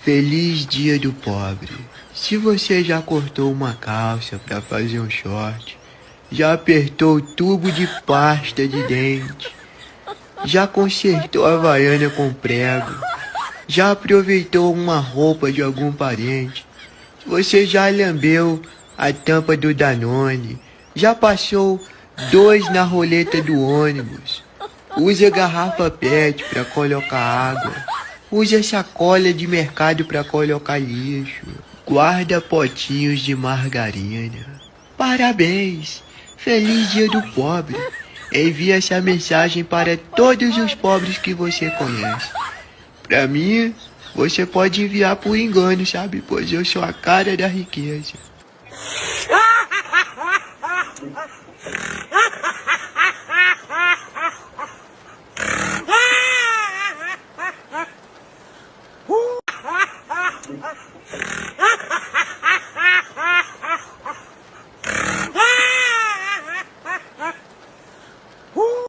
Feliz Dia do Pobre. Se você já cortou uma calça para fazer um short, já apertou o tubo de pasta de dente, já consertou a havaiana com prego, já aproveitou uma roupa de algum parente, você já lambeu a tampa do Danone, já passou 2 na roleta do ônibus, usa garrafa PET para colocar água, usa sacola de mercado para colocar lixo, guarda potinhos de margarina. Parabéns! Feliz Dia do Pobre! Envie essa mensagem para todos os pobres que você conhece. Para mim, você pode enviar por engano, sabe? Pois eu sou a cara da riqueza.